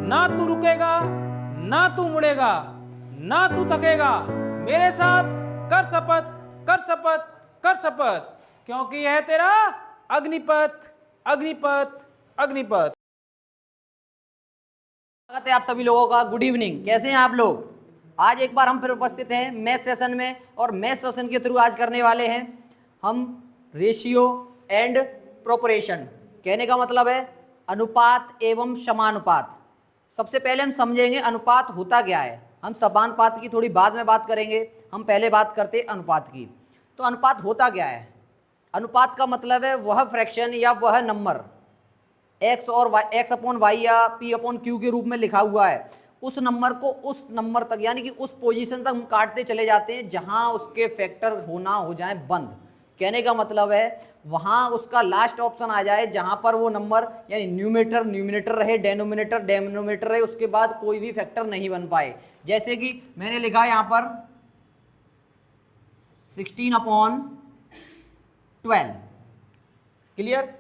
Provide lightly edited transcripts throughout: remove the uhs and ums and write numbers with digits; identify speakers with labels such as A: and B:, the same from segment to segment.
A: ना तू रुकेगा, ना तू मुड़ेगा, ना तू थकेगा। मेरे साथ कर शपथ, कर शपथ, कर शपथ, क्योंकि यह तेरा अग्निपथ, अग्निपथ, अग्निपथ।
B: स्वागत है आप सभी लोगों का। गुड इवनिंग, कैसे हैं आप लोग। आज एक बार हम फिर उपस्थित हैं मैथ सेशन में, और मैथ सेशन के थ्रू आज करने वाले हैं हम रेशियो एंड प्रोपोर्शन। कहने का मतलब है अनुपात एवं समानुपात। सबसे पहले हम समझेंगे अनुपात होता क्या है। हम समानुपात की थोड़ी बाद में बात करेंगे, हम पहले बात करते हैं अनुपात की। तो अनुपात होता क्या है। अनुपात का मतलब है वह फ्रैक्शन या वह नंबर x और y, x अपॉन वाई या p अपॉन क्यू के रूप में लिखा हुआ है, उस नंबर को उस नंबर तक यानी कि उस पोजीशन तक हम काटते चले जाते हैं जहां उसके फैक्टर होना हो जाए बंद। कहने का मतलब है वहां उसका लास्ट ऑप्शन आ जाए जहां पर वो नंबर यानी न्यूमरेटर न्यूमिनेटर रहे, डेनोमिनेटर डेनोमिनेटर रहे, उसके बाद कोई भी फैक्टर नहीं बन पाए। जैसे कि मैंने लिखा है यहां पर 16/12। क्लियर।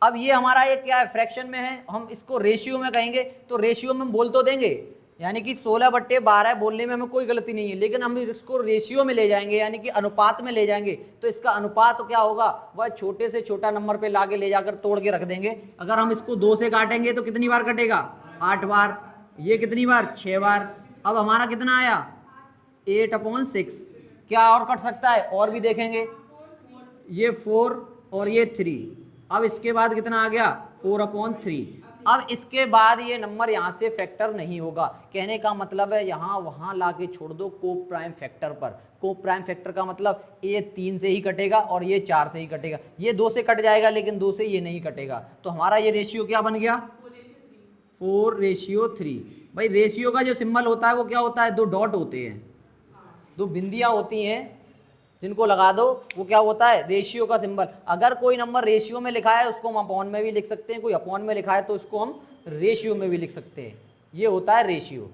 B: अब ये हमारा ये क्या है, फ्रैक्शन में है, हम इसको रेशियो में कहेंगे तो रेशियो में हम बोल तो देंगे, यानी कि 16/12 बोलने में हमें कोई गलती नहीं है, लेकिन हम इसको रेशियो में ले जाएंगे यानी कि अनुपात में ले जाएंगे तो इसका अनुपात तो क्या होगा, वह छोटे से छोटा नंबर पे लाके ले जाकर तोड़ के रख देंगे। अगर हम इसको 2 से काटेंगे तो कितनी बार कटेगा, 8 बार। ये कितनी बार, 6 बार। अब हमारा कितना आया 8/6। क्या और कट सकता है, और भी देखेंगे, ये 4 और ये 3। अब इसके बाद कितना आ गया 4/3। अब इसके बाद ये नंबर यहां से फैक्टर नहीं होगा। कहने का मतलब है यहां वहां लाके छोड़ दो को प्राइम फैक्टर पर। को प्राइम फैक्टर का मतलब ये 3 से ही कटेगा और ये 4 से ही कटेगा। ये 2 से कट जाएगा लेकिन 2 से ये नहीं कटेगा। तो हमारा ये रेशियो क्या बन गया 4:3। भाई रेशियो का जो सिंबल होता है वो क्या होता है, 2 डॉट होते हैं, 2 बिंदियां होती हैं जिनको लगा दो, वो क्या होता है रेशियो का सिंबल। अगर कोई नंबर रेशियो में लिखा है उसको हम अपॉन में भी लिख सकते हैं, कोई अपॉन में लिखा है तो उसको हम रेशियो में भी लिख सकते हैं। ये होता है रेशियो।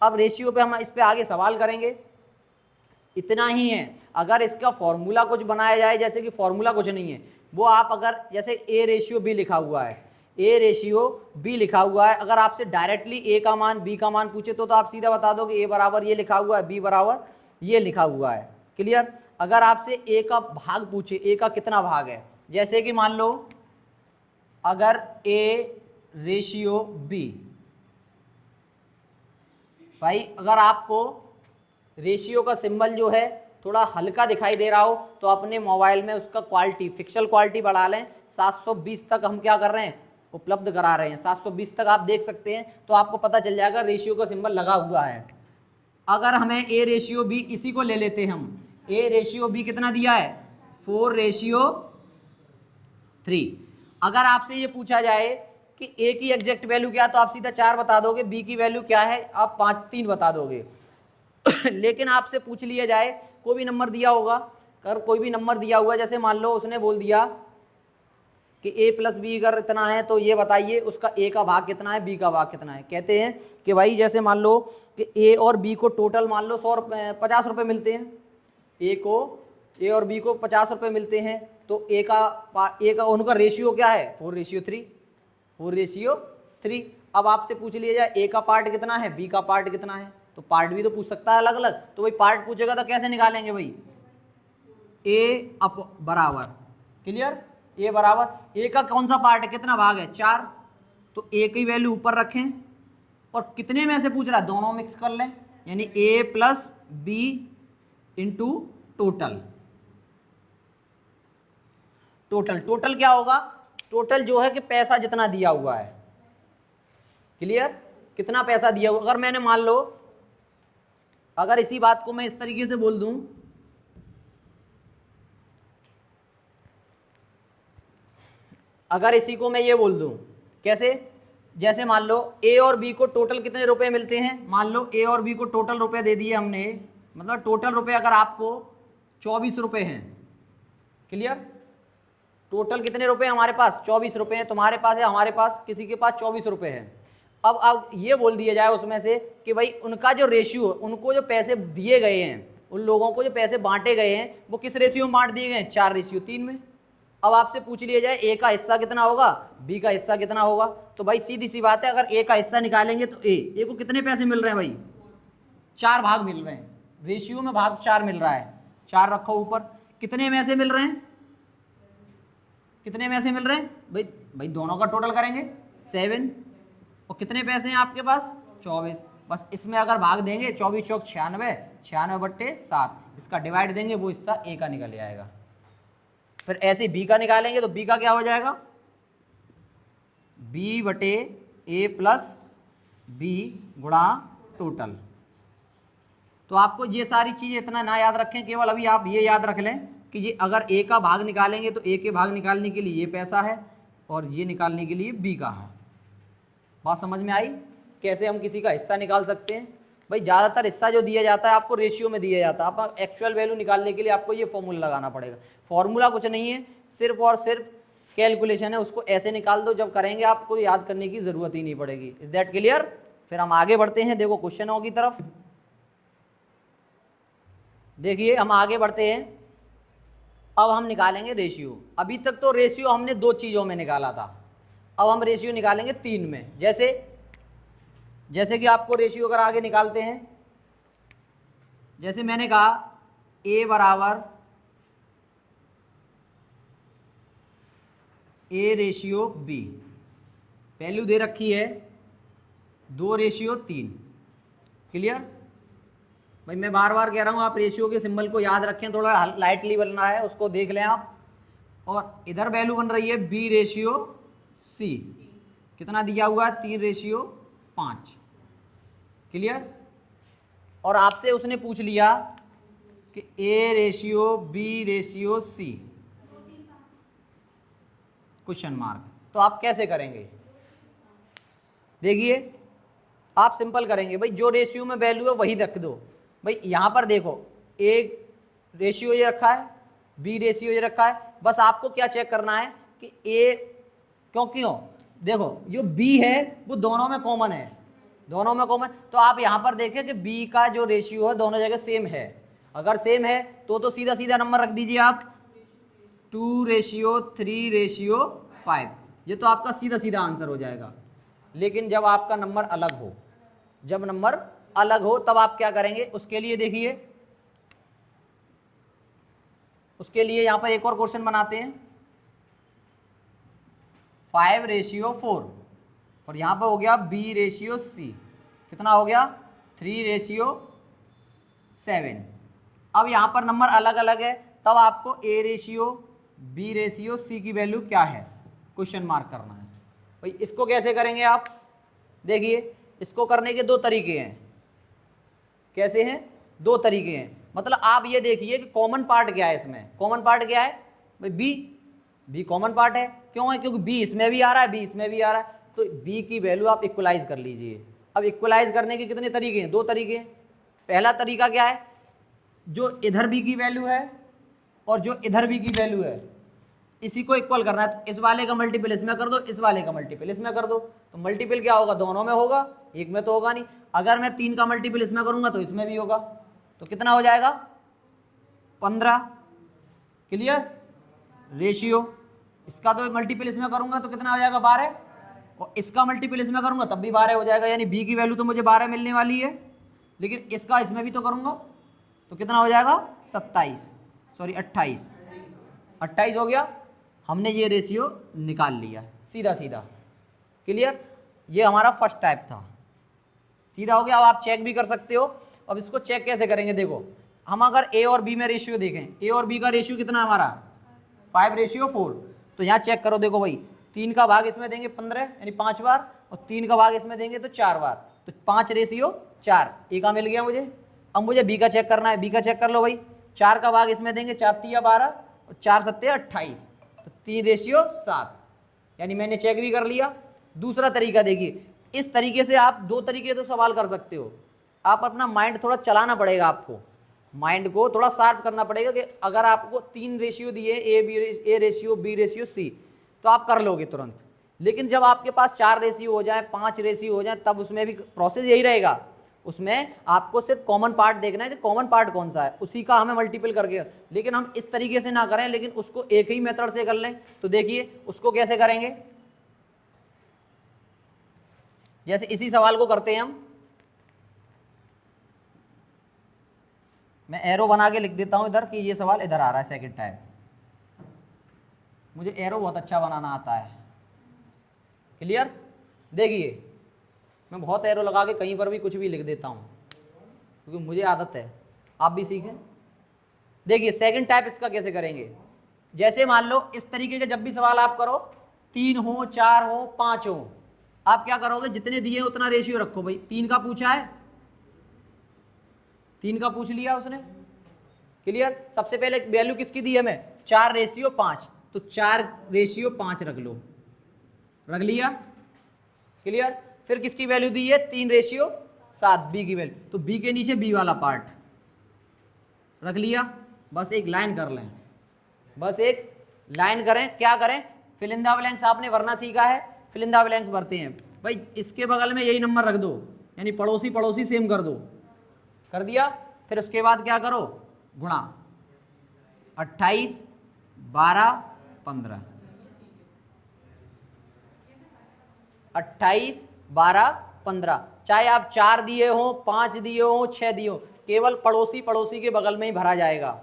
B: अब रेशियो पे हम इस पे आगे सवाल करेंगे। इतना ही है। अगर इसका फॉर्मूला कुछ बनाया जाए, जैसे कि फॉर्मूला कुछ नहीं है, वो आप अगर जैसे A/B लिखा हुआ है, A/B लिखा हुआ है, अगर आपसे डायरेक्टली A का मान B का मान पूछे तो आप सीधा बता दो कि A बराबर ये लिखा हुआ है, B बराबर ये लिखा हुआ है। क्लियर। अगर आपसे A का भाग पूछे, A का कितना भाग है, जैसे कि मान लो अगर A/B, भाई अगर आपको रेशियो का सिंबल जो है थोड़ा हल्का दिखाई दे रहा हो तो अपने मोबाइल में उसका क्वालिटी, पिक्सल क्वालिटी बढ़ा लें। 720 तक हम क्या कर रहे हैं, उपलब्ध करा रहे हैं। 720 तक आप देख सकते हैं तो आपको पता चल जाएगा रेशियो का सिंबल लगा हुआ है। अगर हमें A/B इसी को ले लेते हैं हम, A/B कितना दिया है 4:3। अगर आपसे ये पूछा जाए कि A की एग्जैक्ट वैल्यू क्या है तो आप सीधा 4 बता दोगे, B की वैल्यू क्या है आप 3 बता दोगे। लेकिन आपसे पूछ लिया जाए, कोई भी नंबर दिया होगा, अगर कोई भी नंबर दिया हुआ, जैसे मान लो उसने बोल दिया कि A+B अगर इतना है तो ये बताइए उसका A का भाग कितना है, B का भाग कितना है। कहते हैं कि भाई जैसे मान लो कि A और B को टोटल मान लो 50 रुपये मिलते हैं, A और B को 50 रुपये मिलते हैं, तो A का उनका रेशियो क्या है 4:3। अब आपसे पूछ लिया जाए A का पार्ट कितना है, B का पार्ट कितना है, तो पार्ट भी तो पूछ सकता है अलग अलग। तो भाई पार्ट पूछेगा तो कैसे निकालेंगे भाई, A बराबर, क्लियर, A बराबर A का कौन सा पार्ट है, कितना भाग है 4, तो A की वैल्यू ऊपर रखें और कितने में से पूछ रहा है दोनों मिक्स कर लें, यानी A+B इंटू टोटल। टोटल क्या होगा, टोटल जो है कि पैसा जितना दिया हुआ है। क्लियर, कितना पैसा दिया हुआ। अगर मैंने मान लो, अगर इसी बात को मैं इस तरीके से बोल दूं, अगर इसी को मैं ये बोल दूं कैसे, जैसे मान लो A और B को टोटल कितने रुपए मिलते हैं, मान लो A और B को टोटल रुपए दे दिए हमने, मतलब टोटल रुपए अगर आपको 24 रुपए हैं। क्लियर, टोटल कितने रुपए हमारे पास 24 रुपए हैं, तुम्हारे पास है, हमारे पास, किसी के पास 24 रुपए हैं। अब ये बोल दिया जाए उसमें से कि भाई उनका जो रेशियो, उनको जो पैसे दिए गए हैं, उन लोगों को जो पैसे बांटे गए हैं वो किस रेशियो में बांट दिए गए हैं, 4:3 में। अब आपसे पूछ लिया जाए ए का हिस्सा कितना होगा, बी का हिस्सा कितना होगा, तो भाई सीधी सी बात है, अगर ए का हिस्सा निकालेंगे तो ए को कितने पैसे मिल रहे हैं भाई, 4 भाग मिल रहे हैं, रेशियो में भाग 4 मिल रहा है, 4 रखो ऊपर, कितने में से मिल रहे हैं, कितने में से मिल रहे हैं भाई दोनों का टोटल करेंगे 7, और कितने पैसे हैं आपके पास 24, बस इसमें अगर भाग देंगे 24 चौक 96, 96 बट्टे 7, इसका डिवाइड देंगे, वो हिस्सा ए का निकल आएगा। फिर ऐसे बी का निकालेंगे तो बी का क्या हो जाएगा, बी बटे ए प्लस बी गुणा टोटल। तो आपको ये सारी चीजें इतना ना याद रखें, केवल अभी आप ये याद रख लें कि ये अगर ए का भाग निकालेंगे तो ए के भाग निकालने के लिए ये पैसा है और ये निकालने के लिए बी का है। बात समझ में आई कैसे हम किसी का हिस्सा निकाल सकते हैं। भाई ज़्यादातर हिस्सा जो दिया जाता है आपको रेशियो में दिया जाता है, आप एक्चुअल वैल्यू निकालने के लिए आपको ये फॉर्मूला लगाना पड़ेगा। फॉर्मूला कुछ नहीं है, सिर्फ और सिर्फ कैलकुलेशन है, उसको ऐसे निकाल दो, जब करेंगे आपको याद करने की जरूरत ही नहीं पड़ेगी। Is that clear? फिर हम आगे बढ़ते हैं, देखो क्वेश्चनों की तरफ। देखिए हम आगे बढ़ते हैं, अब हम निकालेंगे रेशियो। अभी तक तो रेशियो हमने 2 चीज़ों में निकाला था, अब हम रेशियो निकालेंगे 3 में। जैसे कि आपको रेशियो अगर आगे निकालते हैं, जैसे मैंने कहा a बराबर a रेशियो b, वैल्यू दे रखी है 2:3। क्लियर? भाई मैं बार बार कह रहा हूँ आप रेशियो के सिंबल को याद रखें, थोड़ा लाइटली बनना है, उसको देख लें आप। और इधर वैल्यू बन रही है b/c, कितना दिया हुआ है 3:5। क्लियर? और आपसे उसने पूछ लिया कि a/b/c क्वेश्चन मार्क, तो आप कैसे करेंगे? देखिए आप सिंपल करेंगे, भाई जो रेशियो में वैल्यू है वही रख दो। भाई यहाँ पर देखो a रेशियो ये रखा है, b रेशियो ये रखा है, बस आपको क्या चेक करना है कि a क्यों देखो जो b है वो दोनों में कॉमन है, दोनों में कॉमन, तो आप यहाँ पर देखें कि b का जो रेशियो है दोनों जगह सेम है। अगर सेम है तो सीधा सीधा नंबर रख दीजिए आप 2:3:5, ये तो आपका सीधा सीधा आंसर हो जाएगा। लेकिन जब आपका नंबर अलग हो, जब नंबर अलग हो तब आप क्या करेंगे, उसके लिए देखिए, उसके लिए यहां पर एक और क्वेश्चन बनाते हैं 5:4, और यहां पर हो गया b/c, कितना हो गया 3:7। अब यहां पर नंबर अलग अलग है, तब आपको a/b/c की वैल्यू क्या है क्वेश्चन मार्क करना है। भाई इसको कैसे करेंगे आप? देखिए इसको करने के 2 तरीके हैं। कैसे हैं? 2 तरीके हैं। मतलब आप ये देखिए कि कॉमन पार्ट क्या है इसमें, कॉमन पार्ट क्या है भाई बी कॉमन पार्ट है। क्यों है? क्योंकि बी इसमें भी आ रहा है, बी इसमें भी आ रहा है, तो बी की वैल्यू आप इक्वलाइज कर लीजिए। अब इक्वलाइज करने के कितने तरीके हैं? 2 तरीके हैं। पहला तरीका क्या है, जो इधर बी की वैल्यू है और जो इधर बी की वैल्यू है इसी को इक्वल करना है, तो इस वाले का मल्टीपल इसमें कर दो, इस वाले का मल्टीपल इसमें कर दो, तो मल्टीपल क्या होगा, दोनों में होगा, एक में तो होगा नहीं। अगर मैं 3 का मल्टीपल इसमें करूंगा तो इसमें भी होगा, तो कितना हो जाएगा 15। क्लियर? रेशियो इसका तो मल्टीपल इसमें करूंगा तो कितना हो जाएगा 12, और इसका मल्टीपल इसमें करूंगा तब भी 12 हो जाएगा, यानी बी की वैल्यू तो मुझे 12 मिलने वाली है, लेकिन इसका इसमें भी तो करूंगा तो कितना हो जाएगा 28 हो गया। हमने ये रेशियो निकाल लिया सीधा सीधा। क्लियर? ये हमारा फर्स्ट टाइप था, सीधा हो गया। अब आप चेक भी कर सकते हो। अब इसको चेक कैसे करेंगे, देखो हम अगर a और b में रेशियो देखें, a और b का रेशियो कितना हमारा 5:4, तो यहाँ चेक करो, देखो भाई 3 का भाग इसमें देंगे 15 यानी 5 बार, और 3 का भाग इसमें देंगे तो 4 बार, तो 5:4 a का मिल गया मुझे। अब मुझे b का चेक करना है, b का चेक कर लो भाई, 4 का भाग इसमें देंगे 4×3 12 और 4×7 28, तो 3:7, यानी मैंने चेक भी कर लिया। दूसरा तरीका देखिए, इस तरीके से आप 2 तरीके तो सवाल कर सकते हो। आप अपना माइंड थोड़ा चलाना पड़ेगा, आपको माइंड को थोड़ा शार्प करना पड़ेगा कि अगर आपको 3 रेशियो दिए A ratio B ratio C तो आप कर लोगे तुरंत, लेकिन जब आपके पास 4 रेशियो हो जाए 5 रेशियो हो जाए तब उसमें भी प्रोसेस यही रहेगा, उसमें आपको सिर्फ कॉमन पार्ट देखना है कि कॉमन पार्ट कौन सा है, उसी का हमें मल्टीपल करके, लेकिन हम इस तरीके से ना करें, लेकिन उसको एक ही मेथड से कर लें। तो देखिए उसको कैसे करेंगे, जैसे इसी सवाल को करते हैं हम, मैं एरो बना के लिख देता हूं इधर कि ये सवाल इधर आ रहा है सेकंड टाइप। मुझे एरो बहुत अच्छा बनाना आता है, क्लियर। देखिए मैं बहुत एरो लगा के कहीं पर भी कुछ भी लिख देता हूं क्योंकि मुझे आदत है, आप भी सीखें। देखिए सेकंड टाइप इसका कैसे करेंगे, जैसे मान लो इस तरीके के जब भी सवाल आप करो, 3 हो 4 हो 5 हो, आप क्या करोगे, जितने दिए उतना रेशियो रखो। भाई 3 का पूछा है, 3 का पूछ लिया उसने, क्लियर। सबसे पहले वैल्यू किसकी दी है हमें, 4:5, तो 4:5 रख लो, रख लिया, क्लियर। फिर किसकी वैल्यू दी है, 3:7, बी की वैल्यू, तो बी के नीचे बी वाला पार्ट रख लिया। बस एक लाइन कर लें, बस एक लाइन करें, क्या करें, फिल इन द ब्लैंक्स आपने वरना सीखा है, फिल इन द ब्लैंक्स भरते हैं। भाई इसके बगल में यही नंबर रख दो, यानी पड़ोसी पड़ोसी सेम कर दो, कर दिया। फिर उसके बाद क्या करो, गुणा 28, 12, 15, 28, 12, 15, चाहे आप 4 दिए हो, 5 दिए हो, 6 दिए हो, केवल पड़ोसी पड़ोसी के बगल में ही भरा जाएगा।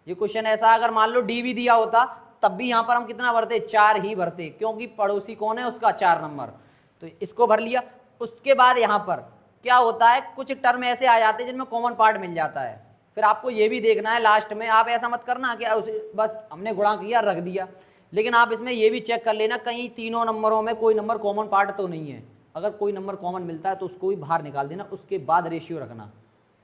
B: ये क्वेश्चन ऐसा, अगर मान लो डी भी दिया होता तब भी यहां पर हम कितना भरते, 4 ही भरते, क्योंकि पड़ोसी कौन है उसका, 4 नंबर। तो इसको भर लिया। उसके बाद यहां पर क्या होता है, कुछ टर्म ऐसे आ जाते हैं जिनमें कॉमन पार्ट मिल जाता है। फिर आपको ये भी देखना है लास्ट में, आप ऐसा मत करना कि बस हमने गुणा किया रख दिया, लेकिन आप इसमें ये भी चेक कर लेना कहीं तीनों नंबरों में कोई नंबर कॉमन पार्ट तो नहीं है। अगर कोई नंबर कॉमन मिलता है तो उसको भी बाहर निकाल देना, उसके बाद रेशियो रखना,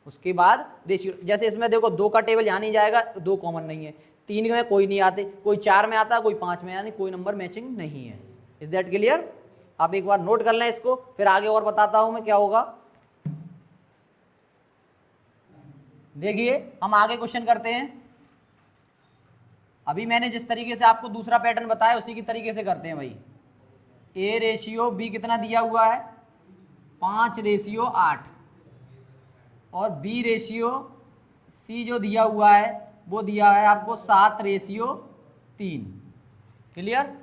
B: उसके बाद रेशियो। जैसे इसमें देखो 2 का टेबल यहाँ नहीं जाएगा, 2 कॉमन नहीं है, 3 में कोई नहीं आते, कोई 4 में आता है, कोई 5 में, यानी कोई नंबर मैचिंग नहीं है। Is that clear. आप एक बार नोट कर लें इसको, फिर आगे और बताता हूं मैं क्या होगा। देखिए हम आगे क्वेश्चन करते हैं। अभी मैंने जिस तरीके से आपको दूसरा पैटर्न बताया उसी की तरीके से करते हैं भाई। A:B कितना दिया हुआ है, 5:8, और B:C जो दिया हुआ है वो दिया है आपको 7:3। क्लियर।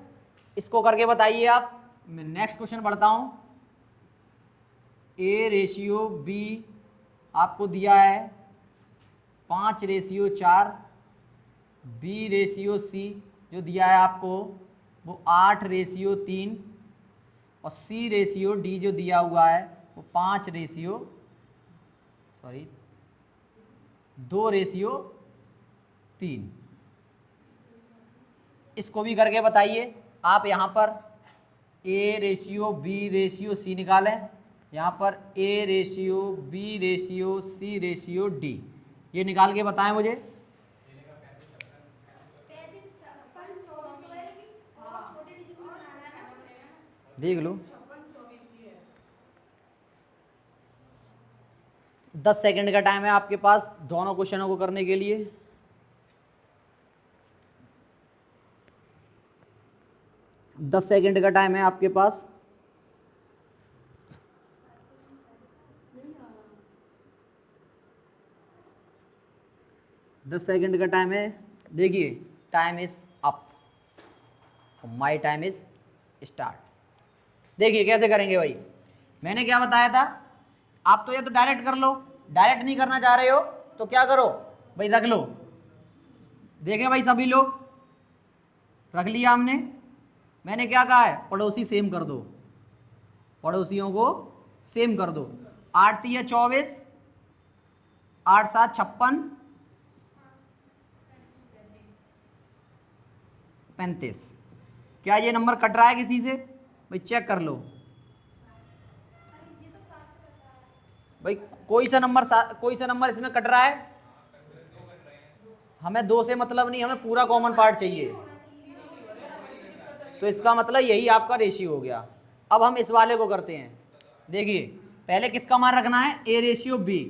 B: इसको करके बताइए आप। मैं नेक्स्ट क्वेश्चन बढ़ता हूं। A:B आपको दिया है 5:4, B:C जो दिया है आपको वो 8:3, और C:D जो दिया हुआ है वो 2:3। इसको भी करके बताइए आप। यहाँ पर A:B:C निकालें, यहाँ पर A:B:C:D, ये निकाल के बताएं मुझे। देख लो 10 सेकंड का टाइम है आपके पास दोनों क्वेश्चनों को करने के लिए। दस सेकंड का टाइम है आपके पास। दस सेकंड का टाइम है। देखिए time is up, my time is start. देखिए कैसे करेंगे भाई, मैंने क्या बताया था, आप तो ये तो डायरेक्ट कर लो, डायरेक्ट नहीं करना चाह रहे हो तो क्या करो भाई, रख लो। देखें भाई सभी लोग, रख लिया हमने। मैंने क्या कहा है, पड़ोसी सेम कर दो, पड़ोसियों को सेम कर दो। 8 × 24, 8 × 7 = 56, 35। क्या ये नंबर कट रहा है किसी से भाई, चेक कर लो भाई। कोई सा नंबर इसमें कट रहा है। हमें 2 से मतलब नहीं, हमें पूरा कॉमन पार्ट चाहिए। तो इसका मतलब यही आपका रेशियो हो गया। अब हम इस वाले को करते हैं। देखिए पहले किसका मान रखना है, A:B,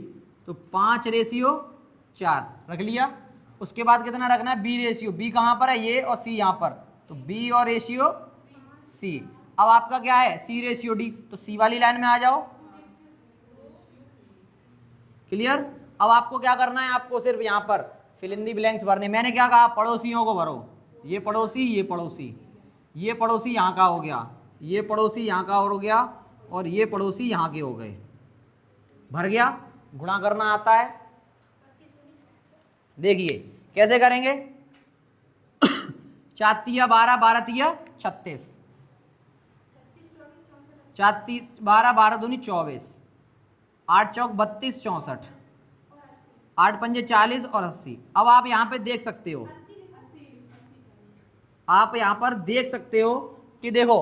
B: तो 5:4 रख लिया। उसके बाद कितना रखना है, B कहाँ पर है, ये, और C यहाँ पर, तो B और रेशियो C। अब आपका क्या है, C:D, तो C वाली लाइन में आ जाओ। क्लियर। अब आपको क्या करना है, आपको सिर्फ यहाँ पर फिल इन दी ब्लैंक्स भरने। मैंने क्या कहा, पड़ोसियों को भरो। ये पड़ोसी, ये पड़ोसी, ये पड़ोसी यहाँ का हो गया, ये पड़ोसी यहाँ का हो गया, और ये पड़ोसी यहाँ के हो गए। भर गया। गुणा करना आता है, देखिए कैसे करेंगे। 4 तिया 12, 12 तिया 36, 4 12, 12 दूनी 24, 8 चौक 32, 64, 8 पंजे 40 और 80। अब आप यहाँ पे देख सकते हो, आप यहाँ पर देख सकते हो कि देखो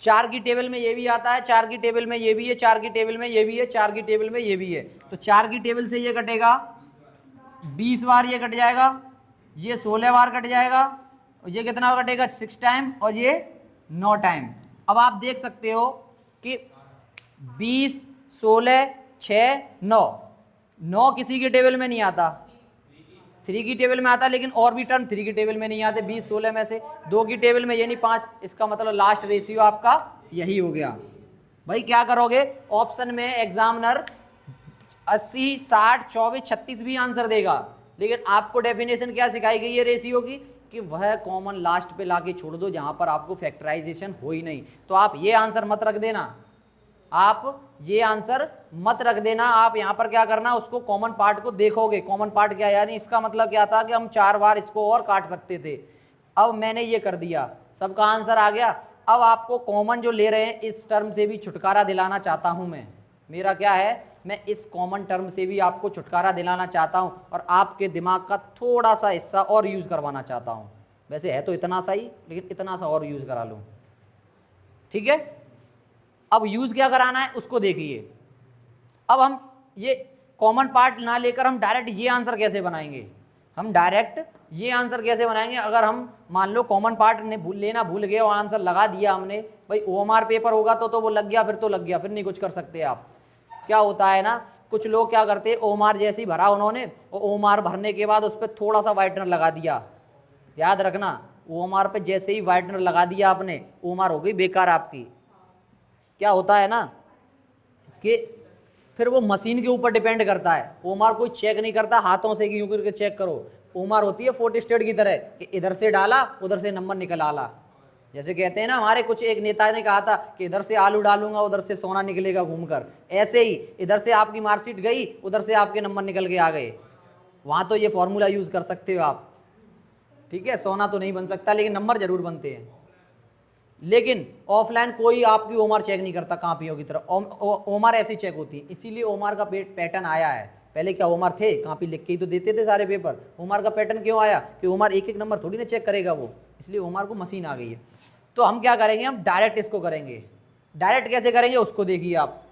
B: 4 की टेबल में ये भी आता है, 4 की टेबल में ये भी है, 4 की टेबल में ये भी है, 4 की टेबल में ये भी है। तो 4 की टेबल से ये कटेगा 20 बार, ये कट जाएगा, ये 16 बार कट जाएगा, और ये कितना कटेगा 6 टाइम, और ये 9 टाइम। अब आप देख सकते हो कि 20, 16, 6, 9, 9 किसी की टेबल में नहीं आता, 3 की टेबल में आता, लेकिन और भी टर्म 3 की टेबल में नहीं आते। 20, 16 में से 2 की टेबल में ये नहीं, 5। इसका मतलब लास्ट रेशियो आपका यही हो गया। भाई क्या करोगे, ऑप्शन में एग्जामिनर 80, 60, 24, 36 भी आंसर देगा, लेकिन आपको डेफिनेशन क्या सिखाई गई है रेशियो की, कि वह कॉमन लास्ट पे लाके छोड़ दो जहां पर आपको फैक्टराइजेशन हो ही नहीं। तो आप ये आंसर मत रख देना, आप ये आंसर मत रख देना। आप यहां पर क्या करना, उसको कॉमन पार्ट को देखोगे। कॉमन पार्ट क्या है, यानी इसका मतलब क्या था कि हम 4 बार इसको और काट सकते थे। अब मैंने ये कर दिया, सबका आंसर आ गया। अब आपको कॉमन जो ले रहे हैं इस टर्म से भी छुटकारा दिलाना चाहता हूं मैं। मेरा क्या है, मैं इस कॉमन टर्म से भी आपको छुटकारा दिलाना चाहता हूं, और आपके दिमाग का थोड़ा सा हिस्सा और यूज करवाना चाहता हूं। वैसे है तो इतना सा ही, लेकिन इतना सा और यूज करा लूं, ठीक है। अब यूज क्या कराना है उसको देखिए। अब हम ये कॉमन पार्ट ना लेकर हम डायरेक्ट ये आंसर कैसे बनाएंगे, हम डायरेक्ट ये आंसर कैसे बनाएंगे। अगर हम मान लो कॉमन पार्ट ने लेना भूल गए और आंसर लगा दिया हमने, भाई ओएमआर पेपर होगा तो वो लग गया, फिर तो लग गया, फिर नहीं कुछ कर सकते आप। क्या होता है ना, कुछ लोग क्या करते हैं, ओएमआर जैसे ही भरा उन्होंने, और ओएमआर भरने के बाद उस पर थोड़ा सा वाइटनर लगा दिया। याद रखना, ओएमआर पे जैसे ही वाइटनर लगा दिया आपने, ओएमआर हो गई बेकार आपकी। क्या होता है ना कि फिर वो मशीन के ऊपर डिपेंड करता है, ओएमआर कोई चेक नहीं करता हाथों से यूं करके चेक करो। ओएमआर होती है फोर्थ स्टेट की तरह कि इधर से डाला उधर से नंबर निकल आला। जैसे कहते हैं ना, हमारे कुछ एक नेता ने कहा था कि इधर से आलू डालूंगा उधर से सोना निकलेगा घूमकर। ऐसे ही इधर से आपकी मार्कशीट गई, उधर से आपके नंबर निकल के आ गए। वहां तो ये फॉर्मूला यूज कर सकते हो आप, ठीक है। सोना तो नहीं बन सकता, लेकिन नंबर जरूर बनते हैं। लेकिन ऑफलाइन कोई आपकी ओएमआर चेक नहीं करता कापियों की तरह, ओएमआर ऐसी चेक होती है। इसीलिए ओएमआर का पैटर्न आया है। पहले क्या ओएमआर थे, कापी लिख के ही तो देते थे सारे पेपर। ओएमआर का पैटर्न क्यों आया, कि ओएमआर एक एक नंबर थोड़ी ना चेक करेगा वो, इसलिए ओएमआर को मशीन आ गई है। तो हम क्या करेंगे, हम डायरेक्ट इसको करेंगे। डायरेक्ट कैसे करेंगे उसको देखिए आप।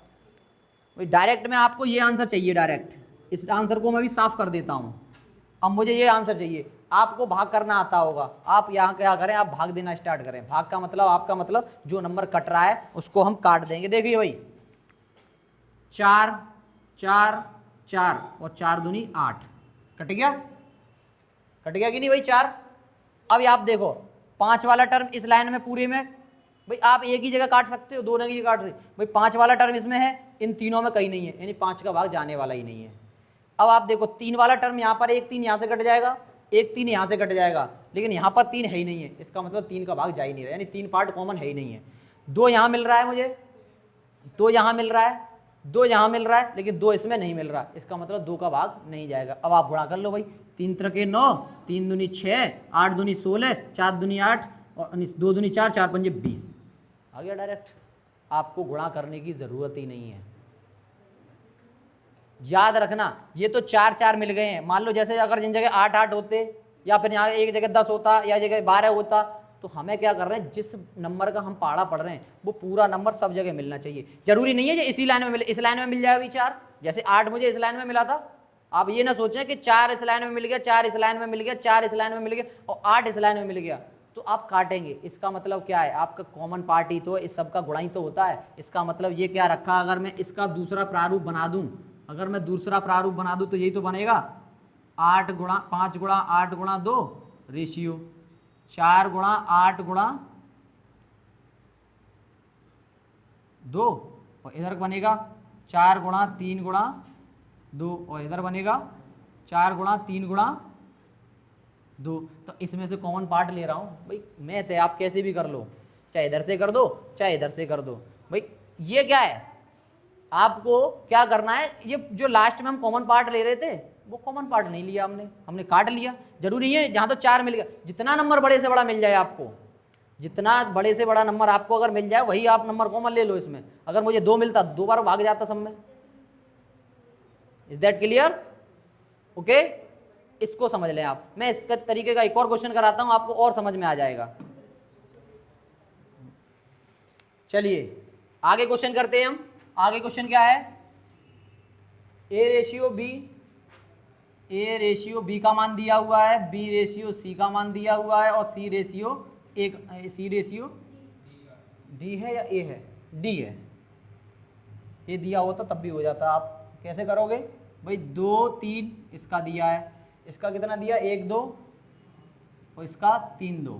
B: डायरेक्ट में आपको ये आंसर चाहिए, डायरेक्ट इस आंसर को मैं भी साफ कर देता हूं। अब मुझे ये आंसर चाहिए, आपको भाग करना आता होगा। आप यहाँ क्या करें, आप भाग देना स्टार्ट करें। भाग का मतलब, आपका मतलब जो नंबर कट रहा है उसको हम काट देंगे। देखिए भाई 4 4 4 और 4 दूनी 8, कट गया, कट गया कि नहीं भाई 4। अब आप देखो 5 वाला टर्म इस लाइन में पूरे में, भाई आप एक ही जगह काट सकते हो, दो जगह काट सकते, भाई 5 वाला टर्म इसमें है, इन तीनों में कहीं नहीं है, यानी 5 का भाग जाने वाला ही नहीं है। अब आप देखो 3 वाला टर्म यहाँ पर, एक 3 यहाँ से कट जाएगा, एक 3 यहाँ से कट जाएगा, लेकिन यहाँ पर 3 है ही नहीं है। इसका मतलब 3 का भाग जा ही नहीं रहा, यानी 3 पार्ट कॉमन है ही नहीं है। 2 यहाँ मिल रहा है मुझे, 2 यहाँ मिल रहा है, 2 यहाँ मिल रहा है, लेकिन 2 इसमें नहीं मिल रहा, इसका मतलब 2 का भाग नहीं जाएगा। अब आप गुणा कर लो भाई, 3 त्रिके 9, 3 दूनी 6, 8 दूनी 16, 4 दूनी 8 और 2 दूनी 4, 4 पंजे 20 आ गया डायरेक्ट। आपको गुणा करने की जरूरत ही नहीं है। याद रखना, ये तो 4 4 मिल गए हैं। मान लो जैसे अगर जिन जगह 8 8 होते, या फिर यहाँ एक जगह 10 होता, या जगह 12 होता, तो हमें क्या कर रहे हैं, जिस नंबर का हम पहाड़ा पढ़ रहे हैं वो पूरा नंबर सब जगह मिलना चाहिए। जरूरी नहीं है कि इसी लाइन में मिले, इस लाइन में मिल जाए भी 4, जैसे 8 मुझे इस लाइन में मिला था। आप ये ना सोचें कि 4 इस लाइन में मिल गया, 4 इस लाइन में मिल गया, 4 इस लाइन में मिल गया और 8 इस लाइन में मिल गया, तो आप काटेंगे। इसका मतलब क्या है, आपका कॉमन पार्ट ही तो इस सब का गुणा ही तो होता है। इसका मतलब ये क्या रखा, अगर मैं इसका दूसरा प्रारूप बना दूं, अगर मैं दूसरा प्रारूप बना दूं तो यही तो बनेगा 8 गुणा 5 गुणा 8 गुणा 2 रेशियो, 4 गुणा 8 गुणा 2, और इधर बनेगा 4 गुणा 3 गुणा 2 और इधर बनेगा 4 गुणा 3 गुणा 2। तो इसमें से कॉमन पार्ट ले रहा हूँ भाई, मैथ है, आप कैसे भी कर लो, चाहे इधर से कर दो चाहे इधर से कर दो। भाई ये क्या है, आपको क्या करना है, ये जो लास्ट में हम कॉमन पार्ट ले रहे थे वो कॉमन पार्ट नहीं लिया हमने काट लिया। जरूरी है जहां तो 4 मिल गया, जितना नंबर बड़े से बड़ा मिल जाए आपको, जितना बड़े से बड़ा नंबर आपको अगर मिल जाए वही आप नंबर कॉमन ले लो इसमें। अगर मुझे 2 मिलता 2 बार भाग जाता सब में। Is that clear? ओके, इसको समझ लें आप। मैं इस तरीके का एक और क्वेश्चन कराता हूं, आपको और समझ में आ जाएगा। चलिए आगे क्वेश्चन करते हैं हम। आगे क्वेश्चन क्या है, ए रेशियो बी का मान दिया हुआ है, बी रेशियो सी का मान दिया हुआ है, और सी रेशियो डी है या ए है, डी है। ये दिया होता तब भी हो जाता। आप कैसे करोगे भाई, 2 3 इसका दिया है, इसका कितना दिया 1 2 और इसका 3 2।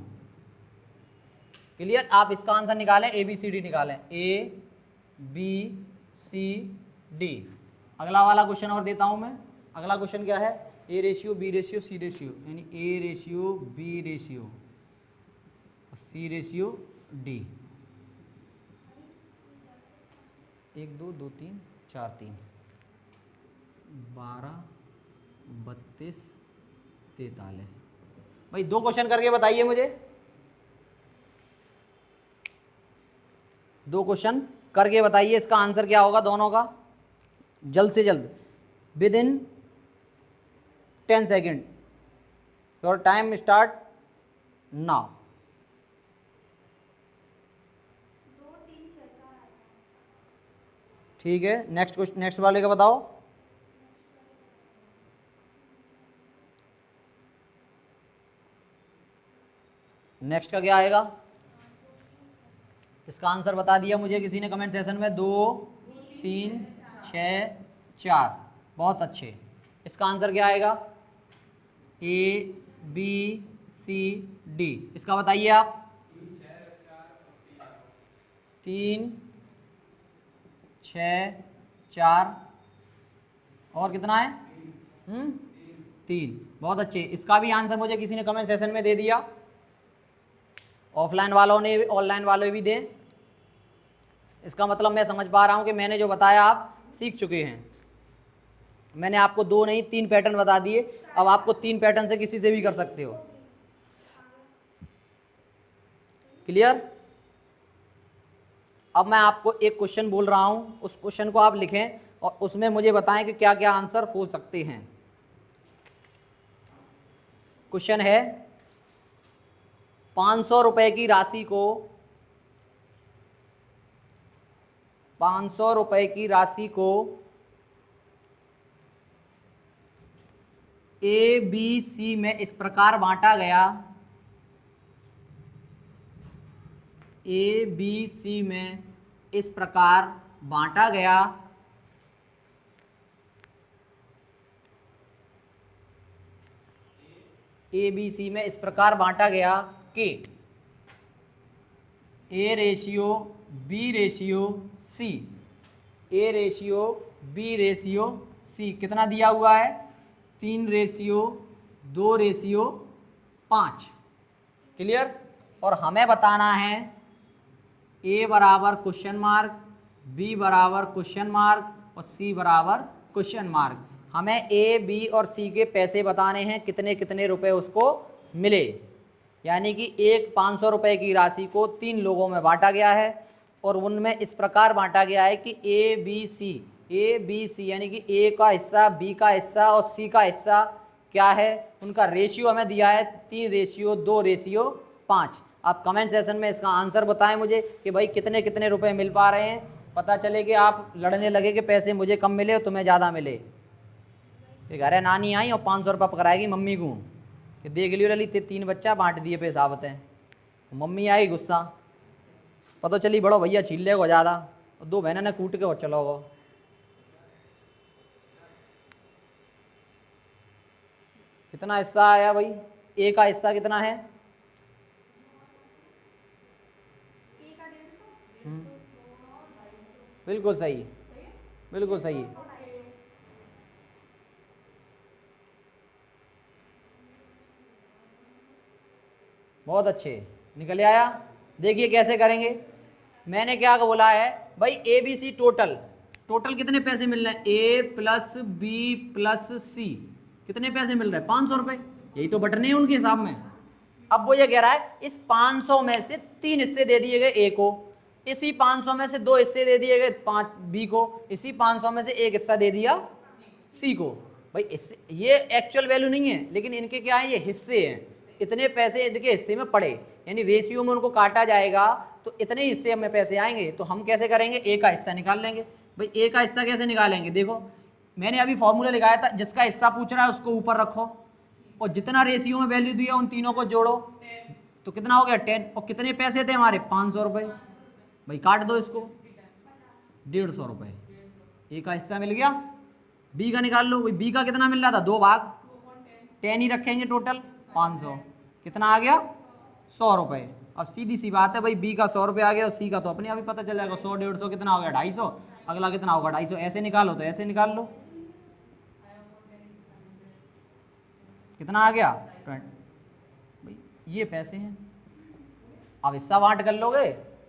B: क्लियर? आप इसका आंसर निकालें, ए बी सी डी निकालें, ए बी सी डी। अगला वाला क्वेश्चन और देता हूं मैं। अगला क्वेश्चन क्या है, A ratio B ratio C ratio, यानी A ratio B ratio C ratio D. 1 2 2 3 4 3 12 32 43। भाई 2 क्वेश्चन करके बताइए मुझे, 2 क्वेश्चन करके बताइए इसका आंसर क्या होगा दोनों का, जल्द से जल्द, with in 10 second. Your time start now.
C: 2 3 6 4।
B: ठीक है, नेक्स्ट क्वेश्चन, नेक्स्ट वाले का बताओ। नेक्स्ट का क्या आएगा, इसका आंसर बता दिया मुझे किसी ने कमेंट सेशन में, 2 3 6 4। बहुत अच्छे। इसका आंसर क्या आएगा, ए बी सी डी। इसका बताइए आप। 3 6 4 और कितना है, 3। बहुत अच्छे। इसका भी आंसर मुझे किसी ने कमेंट सेशन में दे दिया, ऑफलाइन वालों ने, ऑनलाइन वाले भी दें। इसका मतलब मैं समझ पा रहा हूं कि मैंने जो बताया आप सीख चुके हैं। मैंने आपको 2 नहीं 3 पैटर्न बता दिए, अब आपको 3 पैटर्न से किसी से भी कर सकते हो। क्लियर? अब मैं आपको एक क्वेश्चन बोल रहा हूं, उस क्वेश्चन को आप लिखें और उसमें मुझे बताएं कि क्या क्या आंसर हो सकते हैं। क्वेश्चन है, 500 रुपए की राशि को 500 रुपए की राशि को ए बी सी में इस प्रकार बांटा गया, ए बी सी में इस प्रकार बांटा गया ए बी सी में इस प्रकार बांटा गया कि A ratio B ratio C, A ratio B ratio C कितना दिया हुआ है, 3 रेशियो 2 रेशियो 5। क्लियर? और हमें बताना है ए बराबर क्वेश्चन मार्क, बी बराबर क्वेश्चन मार्क और सी बराबर क्वेश्चन मार्क। हमें ए बी और सी के पैसे बताने हैं, कितने कितने रुपए उसको मिले। यानी कि एक 500 रुपए की राशि को 3 लोगों में बांटा गया है और उनमें इस प्रकार बांटा गया है कि ए बी सी यानी कि ए का हिस्सा, बी का हिस्सा और सी का हिस्सा क्या है, उनका रेशियो हमें दिया है 3 रेशियो 2 रेशियो 5। आप कमेंट सेशन में इसका आंसर बताएं मुझे कि भाई कितने कितने रुपए मिल पा रहे हैं, पता चले कि आप लड़ने लगे कि पैसे मुझे कम मिले और तुम्हें ज़्यादा मिले। घर है नानी आई और 500 रुपये पकड़ाएगी मम्मी को कि देख लियो ललित 3 बच्चा बांट दिए पैसा आवते हैं। मम्मी आई गुस्सा, पता चली बड़ो भैया छील लेगा ज़्यादा और 2 बहनों ने कूट के और चलो गो। कितना हिस्सा आया भाई, ए का हिस्सा कितना है, बिल्कुल सही, बिल्कुल सही। बहुत अच्छे, निकल आया। देखिए कैसे करेंगे। मैंने क्या बोला है भाई, A B C total, total कितने पैसे मिल रहे हैं, A plus B plus C, कितने पैसे मिल रहे हैं 500 रुपए, यही तो बटने हैं उनके हिसाब में। अब वो ये कह रहा है इस 500 में से 3 हिस्से दे दिए गए ए को, इसी 500 में से 2 हिस्से दे दिए गए 5 बी को, इसी 500 में से 1 हिस्सा दे दिया सी को। भाई इससे ये एक्चुअल वैल्यू नहीं है, लेकिन इनके क्या है, ये हिस्से हैं, इतने पैसे इनके हिस्से में पड़े, यानी रेशियो में उनको काटा जाएगा तो इतने हिस्से में पैसे आएंगे। तो हम कैसे करेंगे, ए का हिस्सा निकाल लेंगे। भाई ए का हिस्सा कैसे निकालेंगे, देखो मैंने अभी फॉर्मूला लिखाया था, जिसका हिस्सा पूछ रहा है उसको ऊपर रखो और जितना रेशियो में वैल्यू दिया उन तीनों को जोड़ो, तो कितना हो गया 10। और कितने पैसे थे हमारे 500 रुपए, भाई काट दो इसको 150 रुपए, ए का हिस्सा मिल गया। बी का निकाल लो, बी का कितना मिल रहा था 2 भाग 10 ही रखेंगे, टोटल 500, कितना आ गया 100 रुपए। अब सीधी सी बात है भाई, बी का 100 रुपये आ गया और सी का तो अपने आप ही पता चल जाएगा, 100 150 कितना हो गया 250, अगला कितना होगा 250, ऐसे निकालो तो ऐसे निकाल लो, कितना आ गया 20। भाई ये पैसे हैं। अब हिस्सा बांट कर लोगे,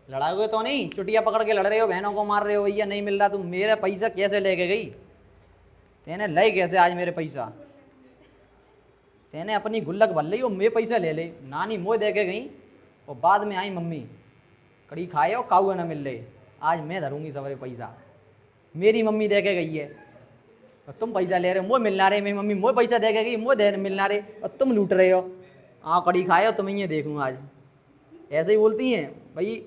B: लड़ाओगे तो नहीं, चुटिया पकड़ के लड़ रहे हो, बहनों को मार रहे हो, भैया नहीं मिल रहा, तुम मेरा पैसा कैसे लेके गई, तेने लई कैसे आज मेरे पैसा, तेने अपनी गुल्लक भर ली और मेरे पैसा ले ले, नानी मोह दे के गई और बाद में आई मम्मी कड़ी खाए और काऊ ना मिल रहे, आज मैं धरूंगी सबरे पैसा, मेरी मम्मी दे के गई है और तुम पैसा ले रहे हो, मोह मिलना रहे, मेरी मम्मी मोह पैसा दे के गई, मोह दे मिलना रहे और तुम लूट रहे हो, हाँ कड़ी खाए हो तुम, ये देखूँ आज, ऐसे ही बोलती हैं। भाई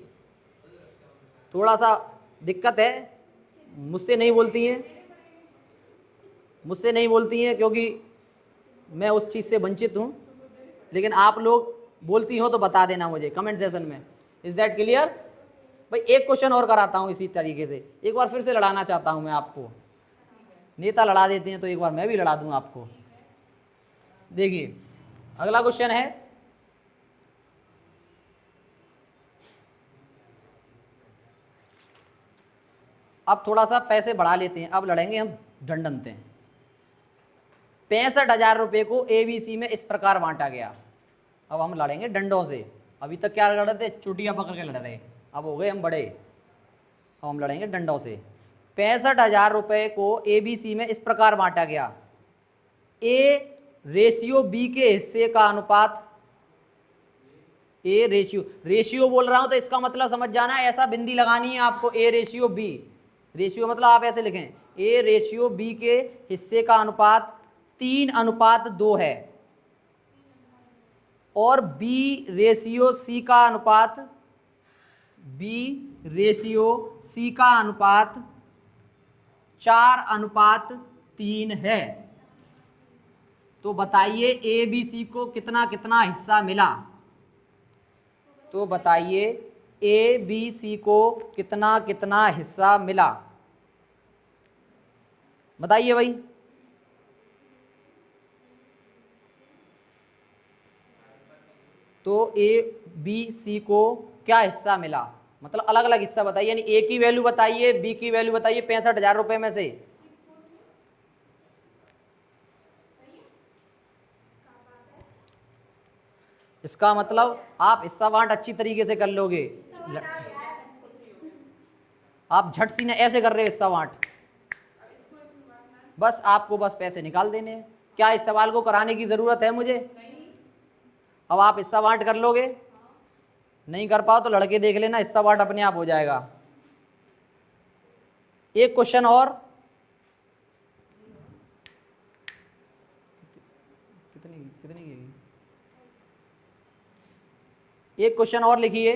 B: थोड़ा सा दिक्कत है, मुझसे नहीं बोलती हैं, मुझसे नहीं बोलती हैं क्योंकि मैं उस चीज़ से वंचित हूँ, लेकिन आप लोग बोलती हो तो बता देना मुझे कमेंट सेशन में। Is that clear. भाई एक क्वेश्चन और कराता हूँ इसी तरीके से, एक बार फिर से लड़ाना चाहता हूँ मैं आपको, नेता लड़ा देते हैं तो एक बार मैं भी लड़ा दूँ आपको। देखिए अगला क्वेश्चन है, अब थोड़ा सा पैसे बढ़ा लेते हैं, अब लड़ेंगे हम डंडनते हैं। 65,000 रुपये को एबीसी में इस प्रकार बांटा गया। अब हम लड़ेंगे डंडों से, अभी तक क्या लड़ रहे थे, चुटिया पकड़ के लड़ रहे, अब हो गए हम बड़े, अब हम लड़ेंगे डंडों से। 65,000 रुपये को एबीसी में इस प्रकार बांटा गया, ए रेशियो बी के हिस्से का अनुपात, ए रेशियो बोल रहा हूं तो इसका मतलब समझ जाना, ऐसा बिंदी लगानी है आपको, ए रेशियो बी, रेशियो मतलब आप ऐसे लिखें, ए रेशियो बी के हिस्से का अनुपात 3:2 है और बी रेशियो सी का अनुपात, बी रेशियो सी का अनुपात 4:3 है। तो बताइए ए बी सी को कितना कितना हिस्सा मिला, तो बताइए ए बी सी को कितना कितना हिस्सा मिला, बताइए भाई। तो ए बी सी को क्या हिस्सा मिला, मतलब अलग अलग हिस्सा बताइए, यानी ए की वैल्यू बताइए, बी की वैल्यू बताइए 65,000 रुपए में से। इसका मतलब आप हिस्सा बांट अच्छी तरीके से कर लोगे, आप झट सी ने ऐसे कर रहे हो हिस्सा बांट, बस आपको बस पैसे निकाल देने हैं। क्या इस सवाल को कराने की जरूरत है मुझे? अब आप हिस्सा बांट कर लोगे, नहीं कर पाओ तो लड़के देख लेना, हिस्सा बांट अपने आप हो जाएगा। एक क्वेश्चन और, कितनी एक क्वेश्चन और लिखिए,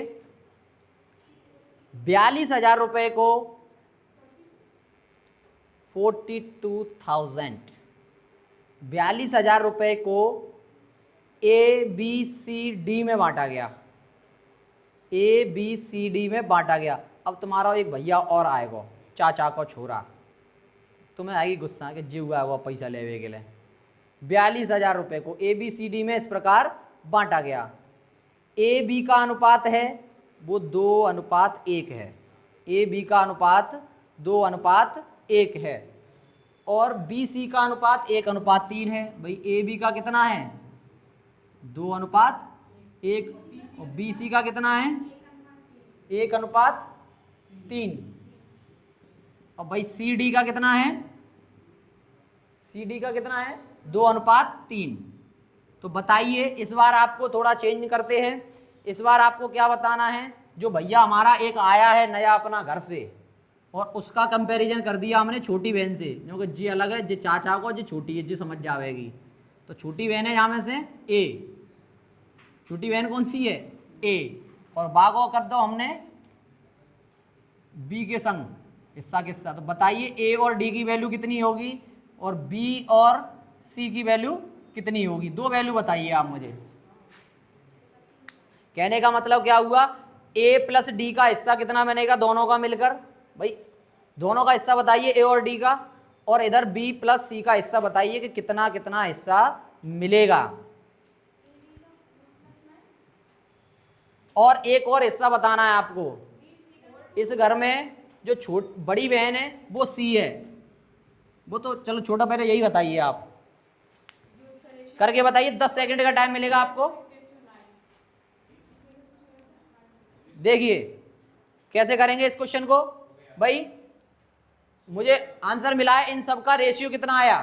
B: 42,000 रुपए को 42,000, 42,000 रुपए को ए बी सी डी में बांटा गया, ए बी सी डी में बांटा गया। अब तुम्हारा एक भैया और आएगा, चाचा को छोरा, तुम्हें आएगी गुस्सा कि जी हुआ वो पैसा लेवे के लिए। 42,000 रुपए को ए बी सी डी में इस प्रकार बांटा गया, ए बी का अनुपात है वो 2:1 है, ए बी का अनुपात 2:1 है और बी सी का अनुपात 1:3 है। भाई ए बी का कितना है 2:1, और BC का कितना है 1:3। और भाई CD का कितना है, CD का कितना है 2:3। तो बताइए इस बार आपको थोड़ा चेंज करते हैं। इस बार आपको क्या बताना है, जो भैया हमारा एक आया है नया अपना घर से और उसका कंपैरिजन कर दिया हमने छोटी बहन से, क्योंकि जी अलग है, जी चाचा को, जी छोटी है, जी समझ जाएगी। तो छोटी बहन है यहाँ में से A, छोटी बहन कौन सी है A, और बागो कर दो हमने B के संग हिस्सा किस्सा। तो बताइए A और D की वैल्यू कितनी होगी और B और C की वैल्यू कितनी होगी। दो वैल्यू बताइए आप मुझे। कहने का मतलब क्या हुआ, A प्लस D का हिस्सा कितना बनेगा दोनों का मिलकर, भाई दोनों का हिस्सा बताइए A और D का, और इधर B प्लस C का हिस्सा बताइए कि कितना कितना हिस्सा मिलेगा। और एक और हिस्सा बताना है आपको, इस घर में जो बड़ी बहन है वो C है, वो तो चलो छोटा, पहले यही बताइए आप करके बताइए, 10 सेकंड का टाइम मिलेगा आपको। देखिए कैसे करेंगे इस क्वेश्चन को। भाई मुझे आंसर मिला है, इन सबका रेशियो कितना आया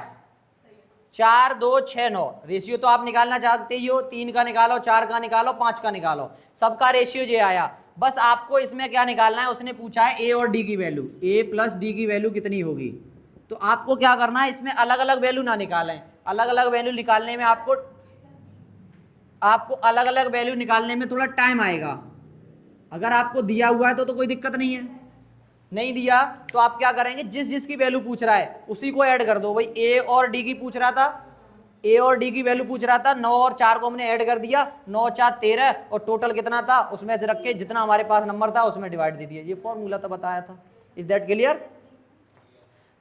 B: 4, 2, 6, 9। रेशियो तो आप निकालना चाहते ही हो, 3 का निकालो, 4 का निकालो, 5 का निकालो, सबका रेशियो ये आया। बस आपको इसमें क्या निकालना है, उसने पूछा है A और D की वैल्यू, A प्लस D की वैल्यू कितनी होगी। तो आपको क्या करना है, इसमें अलग अलग वैल्यू ना निकालें, अलग अलग वैल्यू निकालने में आपको अलग अलग वैल्यू निकालने में थोड़ा टाइम आएगा। अगर आपको दिया हुआ है तो कोई दिक्कत नहीं है, नहीं दिया तो आप क्या करेंगे, जिस जिसकी वैल्यू पूछ रहा है उसी को ऐड कर दो। भाई A और D की पूछ रहा था, A और D की वैल्यू पूछ रहा था, 9 और 4 को हमने ऐड कर दिया, 9 4 13, और टोटल कितना था उसमें से रख के जितना हमारे पास नंबर था उसमें डिवाइड दे दिया। ये फॉर्मूला तो बताया था। Is that clear.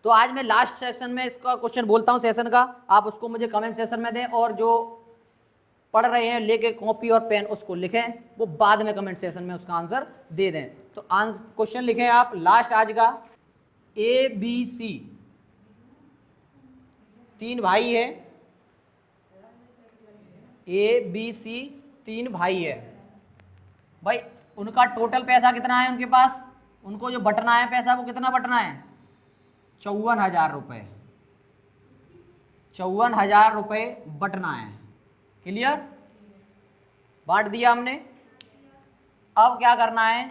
B: तो आज मैं लास्ट सेक्शन में इसका क्वेश्चन बोलता हूं सेशन का, आप उसको मुझे कमेंट सेशन में दें, और जो पढ़ रहे हैं लेके कॉपी और पेन उसको लिखें, वो बाद में कमेंट सेशन में उसका आंसर दे दें। तो क्वेश्चन लिखें आप लास्ट आज का, ABC 3 भाई है, ABC 3 भाई है। भाई उनका टोटल पैसा कितना है उनके पास, उनको जो बटना है पैसा वो कितना बटना है 54,000 रुपये, 54,000 रुपये बटना है। क्लियर, बांट दिया हमने। अब क्या करना है,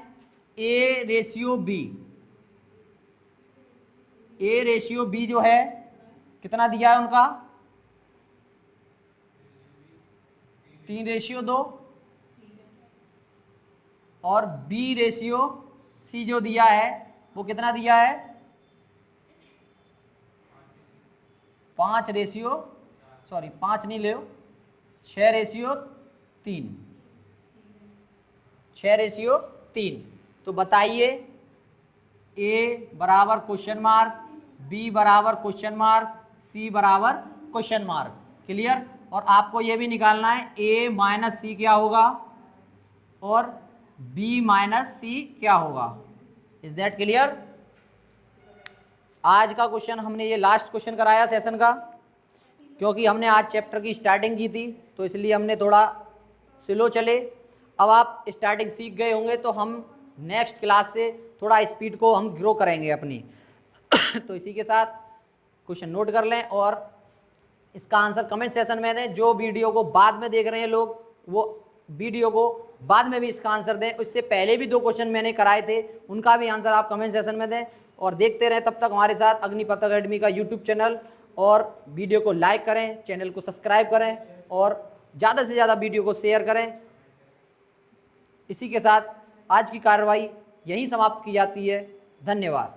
B: A ratio B, A ratio B जो है कितना दिया है उनका 3:2, और B रेशियो C जो दिया है वो कितना दिया है 5 नहीं ले 6:3, 6:3। तो बताइए A बराबर क्वेश्चन मार्क, B बराबर क्वेश्चन मार्क, C बराबर क्वेश्चन मार्क। क्लियर। और आपको यह भी निकालना है A माइनस C क्या होगा और B माइनस C क्या होगा। Is that clear. आज का क्वेश्चन हमने ये लास्ट क्वेश्चन कराया सेशन का, क्योंकि हमने आज चैप्टर की स्टार्टिंग की थी तो इसलिए हमने थोड़ा स्लो चले। अब आप स्टार्टिंग सीख गए होंगे तो हम नेक्स्ट क्लास से थोड़ा स्पीड को हम ग्रो करेंगे अपनी। तो इसी के साथ क्वेश्चन नोट कर लें और इसका आंसर कमेंट सेशन में दें। जो वीडियो को बाद में देख रहे हैं लोग वो वीडियो को बाद में भी इसका आंसर दें। इससे पहले भी 2 क्वेश्चन मैंने कराए थे, उनका भी आंसर आप कमेंट सेशन में दें। और देखते रहें तब तक हमारे साथ अग्निपथ अकेडमी का यूट्यूब चैनल, और वीडियो को लाइक करें, चैनल को सब्सक्राइब करें और ज़्यादा से ज़्यादा वीडियो को शेयर करें। इसी के साथ आज की कार्रवाई यहीं समाप्त की जाती है। धन्यवाद।